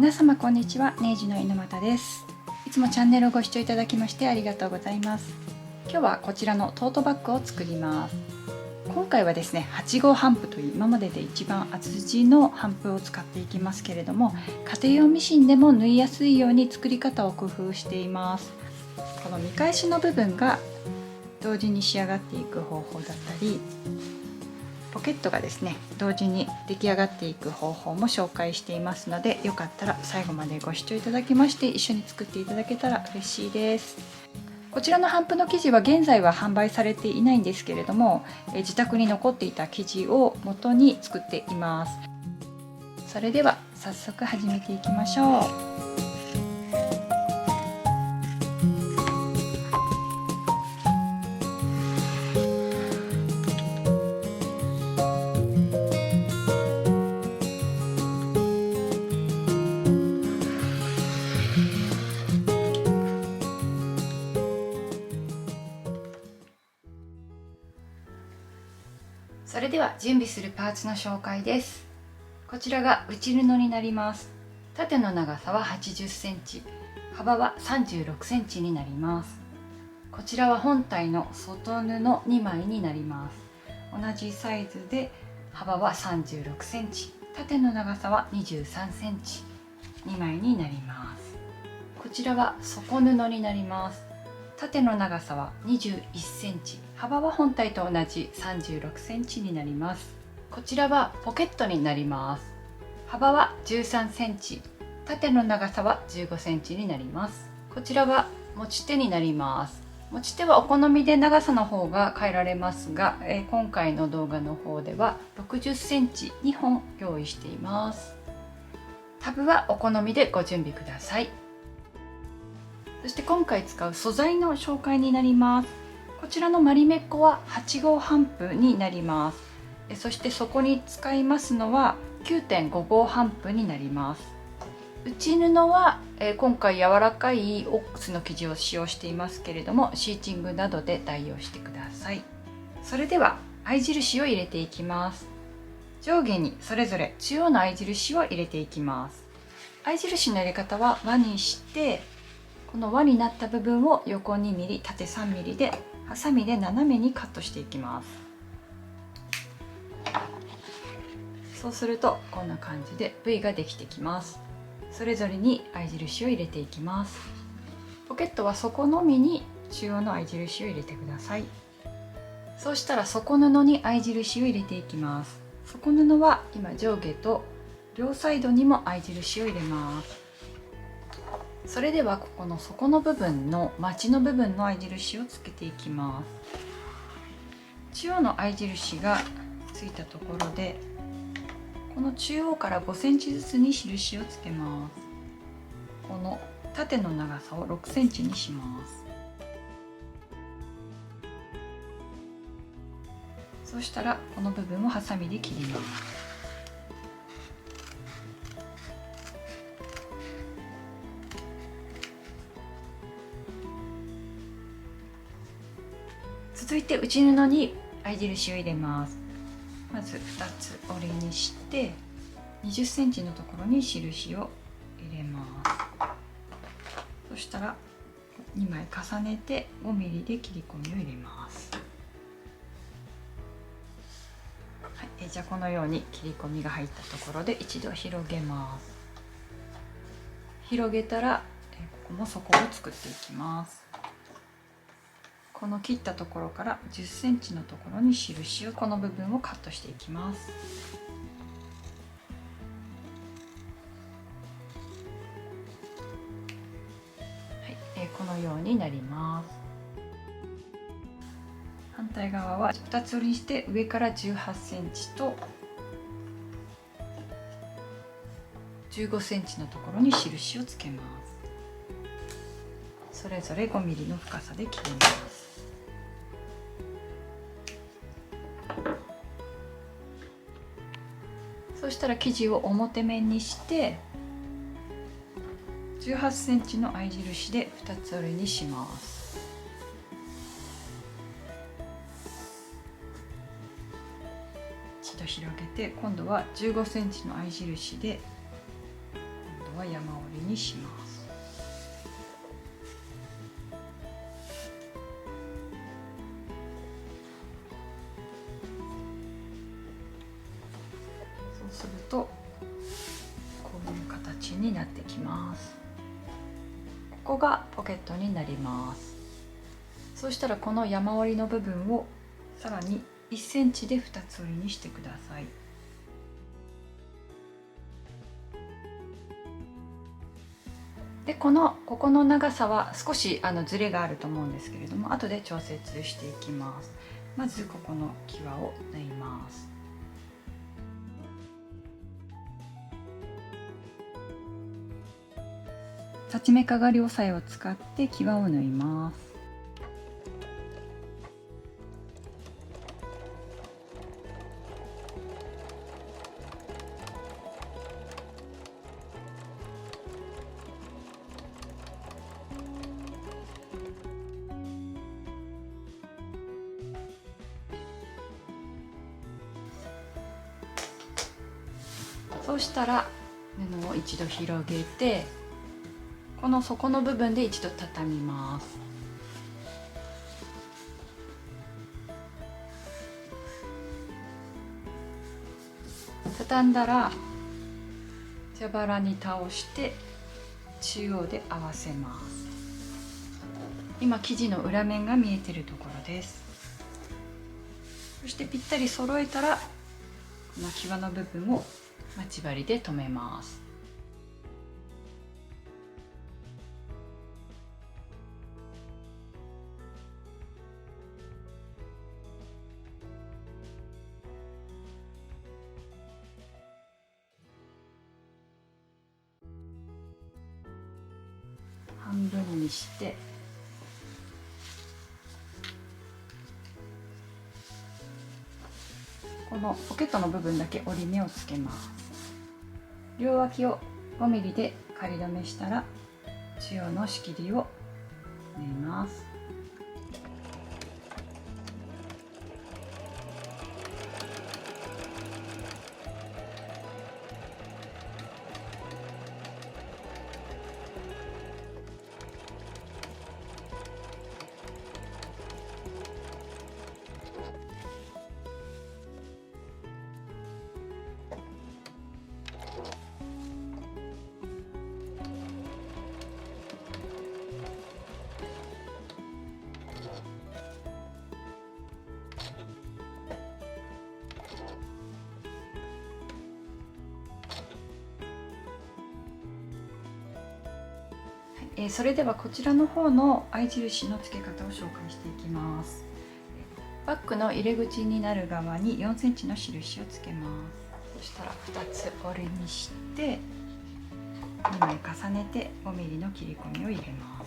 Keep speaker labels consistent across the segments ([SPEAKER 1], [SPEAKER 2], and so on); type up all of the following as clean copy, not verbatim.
[SPEAKER 1] 皆様こんにちは、ネイジの猪俣です。いつもチャンネルをご視聴いただきましてありがとうございます。今日はこちらのトートバッグを作ります。今回はですね、8号帆布という今までで一番厚地の帆布を使っていきますけれども、家庭用ミシンでも縫いやすいように作り方を工夫しています。この見返しの部分が同時に仕上がっていく方法だったり、ポケットがですね同時に出来上がっていく方法も紹介していますので、よかったら最後までご視聴いただきまして一緒に作っていただけたら嬉しいです。こちらの帆布の生地は現在は販売されていないんですけれども、自宅に残っていた生地を元に作っています。それでは早速始めていきましょう。それでは準備するパーツの紹介です。こちらが内布になります。縦の長さは80センチ、幅は36センチになります。こちらは本体の外布2枚になります。同じサイズで幅は36センチ、縦の長さは23センチ、2枚になります。こちらは底布になります。縦の長さは21センチ、幅は本体と同じ36センチになります。こちらはポケットになります。幅は13センチ、縦の長さは15センチになります。こちらは持ち手になります。持ち手はお好みで長さの方が変えられますが、今回の動画の方では60センチ2本用意しています。タブはお好みでご準備ください。そして今回使う素材の紹介になります。こちらのマリメッコは8号帆布になります。そしてそこに使いますのは 9.5 号帆布になります。内布は今回柔らかいオックスの生地を使用していますけれども、シーチングなどで代用してください。それでは合い印を入れていきます。上下にそれぞれ中央の合い印を入れていきます。合い印の入れ方は輪にして、この輪になった部分を横2ミリ、縦3ミリでハサミで斜めにカットしていきます。そうするとこんな感じで V ができてきます。それぞれに合い印を入れていきます。ポケットは底のみに中央の合い印を入れてください。そうしたら底布に合い印を入れていきます。底布は今上下と両サイドにも合い印を入れます。それではここの底の部分のまちの部分の合い印をつけていきます。中央の合い印がついたところで、この中央から5センチずつに印をつけます。この縦の長さを6センチにします。そうしたらこの部分をハサミで切ります。続いて内布に合い印を入れます。まず2つ折りにして20センチのところに印を入れます。そしたら2枚重ねて5ミリで切り込みを入れます。はい、じゃあこのように切り込みが入ったところで一度広げます。広げたらここも底を作っていきます。この切ったところから10センチのところに印を、この部分をカットしていきます。はい、このようになります。反対側は2つ折りにして上から18センチと15センチのところに印をつけます。それぞれ5ミリの深さで切ります。そうしたら生地を表面にして18センチの合い印で2つ折りにします。一度広げて今度は15センチの合い印で今度は山折りにします。そうするとこういう形になってきます。ここがポケットになります。そうしたらこの山折りの部分をさらに1センチで2つ折りにしてください。でここの長さは少しズレがあると思うんですけれども、後で調節していきます。まずここの際を縫います。裁ち目かがり押さえを使って際を縫います。そうしたら布を一度広げて、この底の部分で一度畳みます。畳んだら蛇腹に倒して中央で合わせます。今生地の裏面が見えているところです。そしてぴったり揃えたらこの際の部分を待ち針で留めます。半分にしてこのポケットの部分だけ折り目をつけます。両脇を5ミリで仮留めしたら中央の仕切りを縫います。それではこちらの方の合い印の付け方を紹介していきます。バッグの入れ口になる側に4センチの印をつけます。そしたら2つ折りにして2枚重ねて5ミリの切り込みを入れま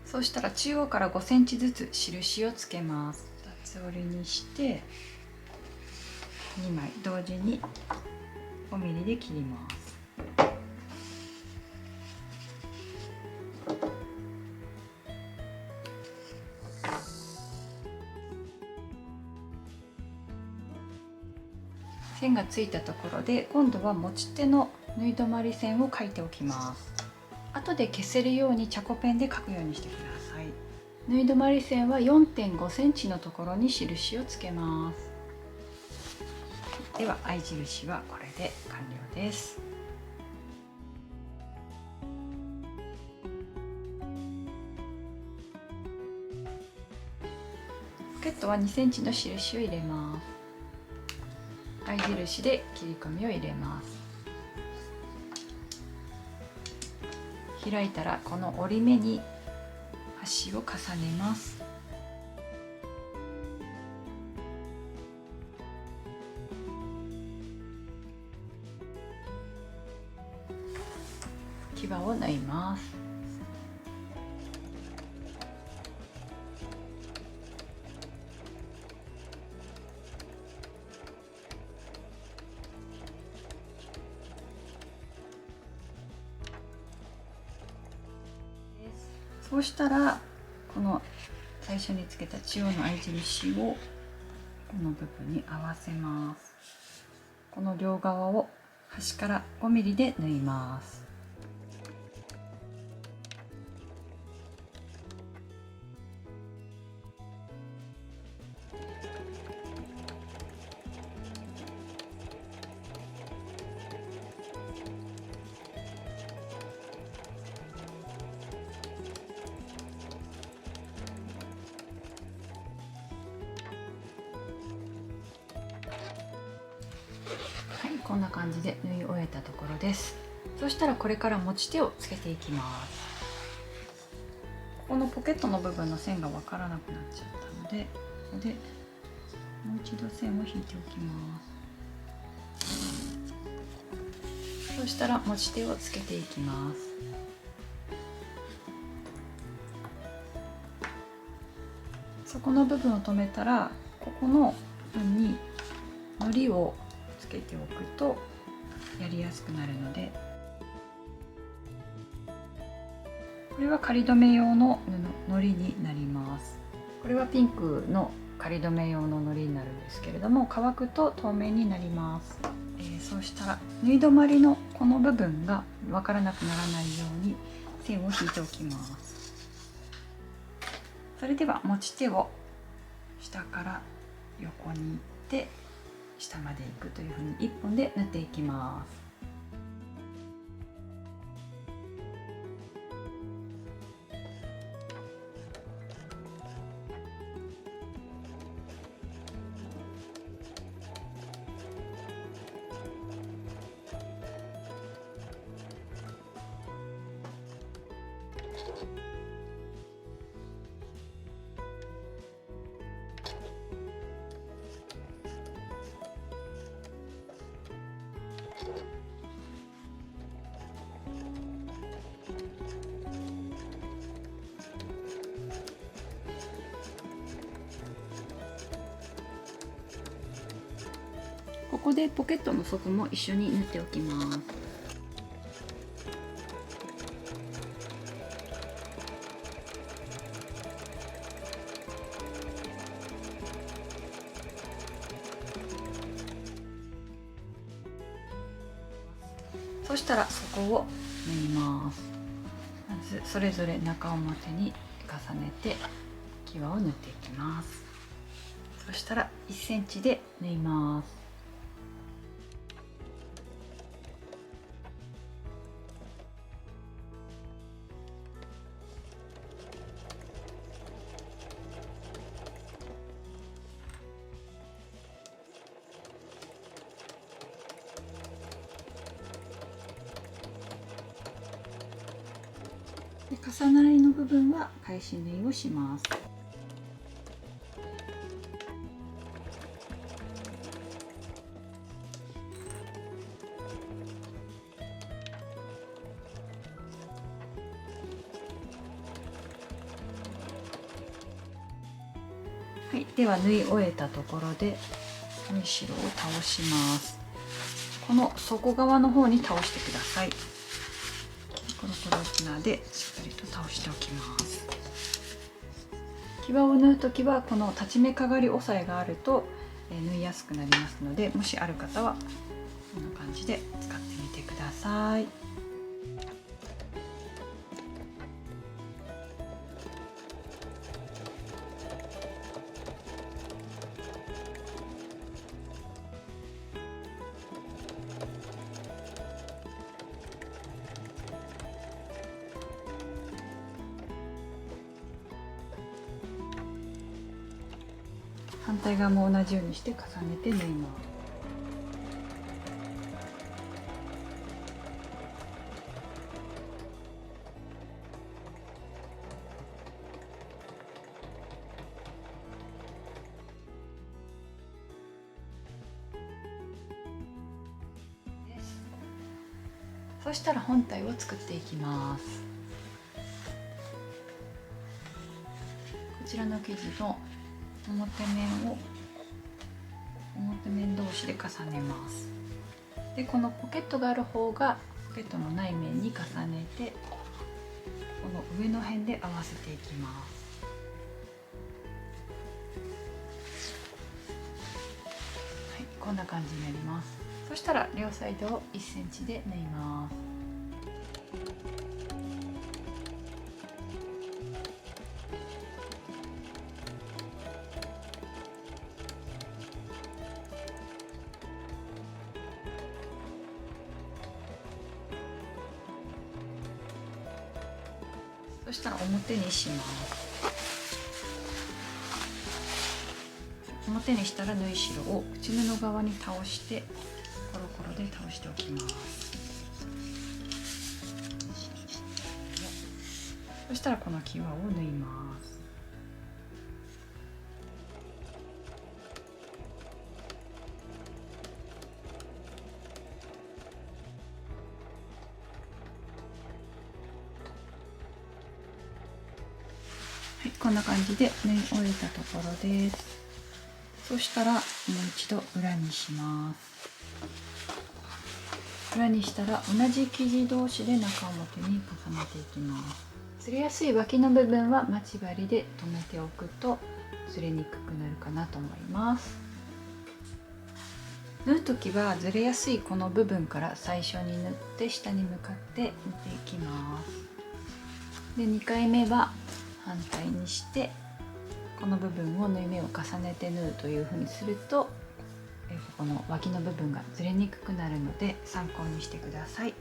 [SPEAKER 1] す。そうしたら中央から5センチずつ印をつけます。2つ折りにして2枚同時に5ミリで切ります。線がついたところで今度は持ち手の縫い止まり線を描いておきます。後で消せるようにチャコペンで描くようにしてください。縫い止まり線は 4.5 センチのところに印をつけます。では合い印はこれで完了です。ポケットは2センチの印を入れます。合い印で切り込みを入れます。開いたらこの折り目に端を重ねます。際を縫います。そうしたらこの最初につけた中央の合い印をこの部分に合わせます。この両側を端から 5mm で縫います。はい、こんな感じで縫い終えたところです。そしたらこれから持ち手をつけていきます。ここのポケットの部分の線がわからなくなっちゃったので、ここでもう一度線を引いておきます。そしたら持ち手をつけていきます。そこの部分を留めたら、ここの部分に糊をつけておくとやりやすくなるので、これは仮留め用の糊になります。これはピンクの仮留め用の糊になるんですけれども、乾くと透明になります。そうしたら縫い止まりのこの部分がわからなくならないように線を引いておきます。それでは持ち手を下から横に行って下まで行くというふうに1本で縫っていきます。ここでポケットの底も一緒に縫っておきます。そしたら底を縫います。まずそれぞれ中表に重ねて際を縫っていきます。そしたら1センチで縫います。で重なりの部分は返し縫いをします。はい、では縫い終えたところで縫い代を倒します。この底側の方に倒してください。コロコロツナーでしっかりと倒しておきます。際を縫うときはこの立ち目かがり押さえがあると縫いやすくなりますので、もしある方はこんな感じで使ってみてください。反対側も同じようにして重ねて縫います。そしたら本体を作っていきます。こちらの生地の表面同士で重ねます。でこのポケットがある方がポケットのない面に重ねて、この上の辺で合わせていきます。はい、こんな感じになります。そしたら両サイドを1センチで縫います。そしたら表にします。表にしたら縫い代を内布側に倒してコロコロで倒しておきます。そしたらこの際を縫います。はい、こんな感じで縫い終えたところです。そしたらもう一度裏にします。裏にしたら同じ生地同士で中表に重ねていきます。ずれやすい脇の部分は待ち針で留めておくとずれにくくなるかなと思います。縫う時はずれやすいこの部分から最初に縫って下に向かって縫っていきます。で2回目は反対にしてこの部分を縫い目を重ねて縫うというふうにするとここの脇の部分がずれにくくなるので参考にしてください。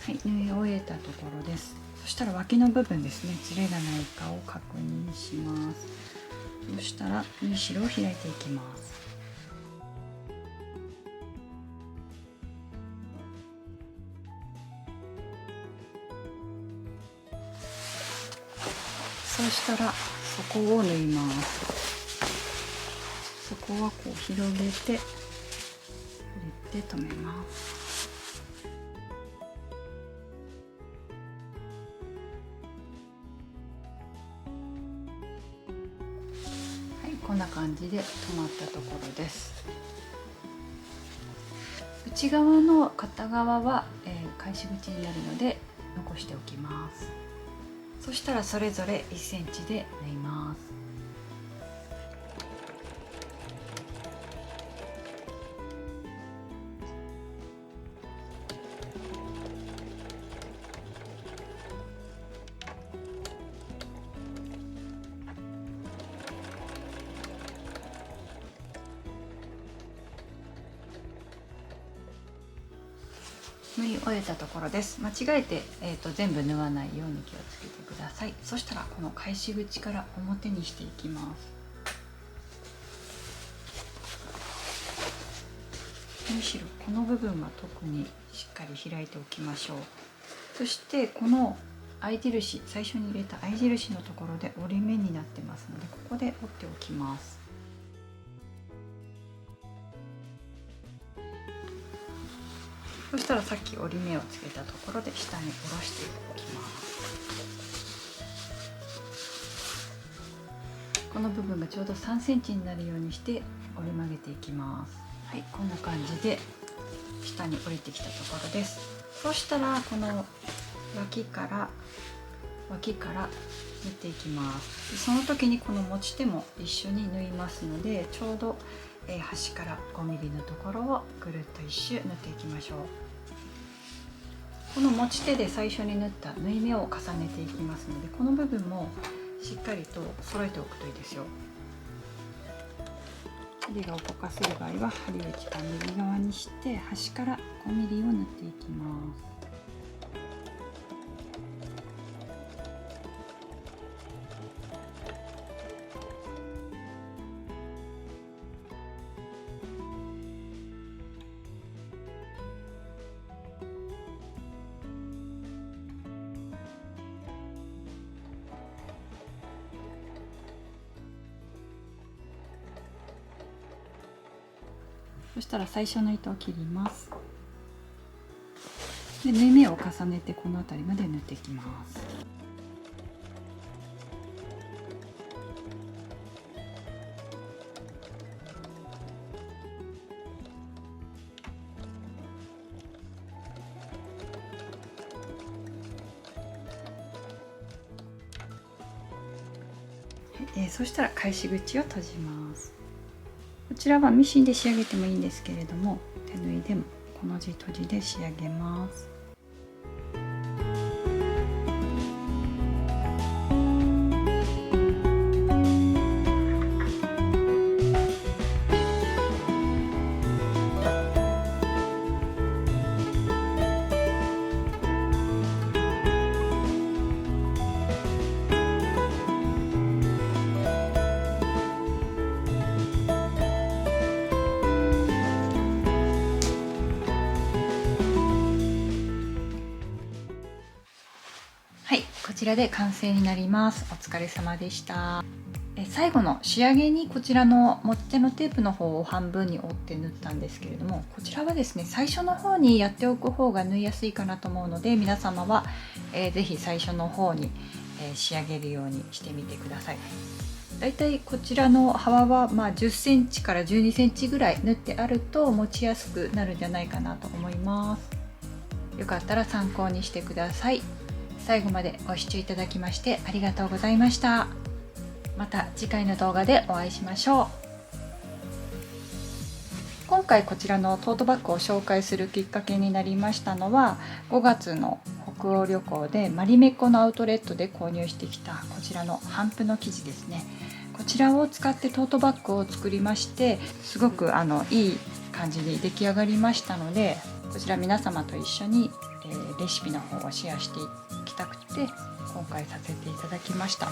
[SPEAKER 1] はい、縫い終えたところです。そしたら脇の部分ですね、ずれがないかを確認します。そしたら縫い代を開いていきます。そしたら底を縫います。底はこう広げて振って留めます。こんな感じで止まったところです。内側の片側は、返し口になるので残しておきます。そしたらそれぞれ1センチで縫います。縫い終えたところです。間違えて、全部縫わないように気をつけてください。そしたらこの返し口から表にしていきます。縫い代この部分は特にしっかり開いておきましょう。そしてこの合い印、最初に入れた合い印のところで折り目になってますのでここで折っておきます。そしたらさっき折り目をつけたところで下に下ろしておきます。この部分がちょうど3センチになるようにして折り曲げていきます。はい、こんな感じで下に降りてきたところです。そしたらこの脇から縫っていきます。その時にこの持ち手も一緒に縫いますのでちょうど端から 5mm のところをぐるっと一周縫っていきましょう。この持ち手で最初に縫った縫い目を重ねていきますのでこの部分もしっかりと揃えておくといいですよ。針が動かせる場合は針を一番右側にして端から 5mm を縫っていきます。そしたら最初の糸を切ります。で縫い目を重ねてこの辺りまで縫っていきます。そしたら返し口を閉じます。こちらはミシンで仕上げてもいいんですけれども、手縫いでもこの字閉じで仕上げます。はい、こちらで完成になります。お疲れ様でした。最後の仕上げにこちらの持ち手のテープの方を半分に折って縫ったんですけれども、こちらはですね、最初の方にやっておく方が縫いやすいかなと思うので、皆様は、是非最初の方に、仕上げるようにしてみてください。だいたいこちらの幅は10センチから12センチぐらい縫ってあると持ちやすくなるんじゃないかなと思います。よかったら参考にしてください。最後までご視聴いただきましてありがとうございました。また次回の動画でお会いしましょう。今回こちらのトートバッグを紹介するきっかけになりましたのは、5月の北欧旅行でマリメッコのアウトレットで購入してきたこちらの帆布の生地ですね。こちらを使ってトートバッグを作りまして、すごくいい感じに出来上がりましたので、こちら皆様と一緒にレシピの方をシェアしていきたくて今回させていただきました。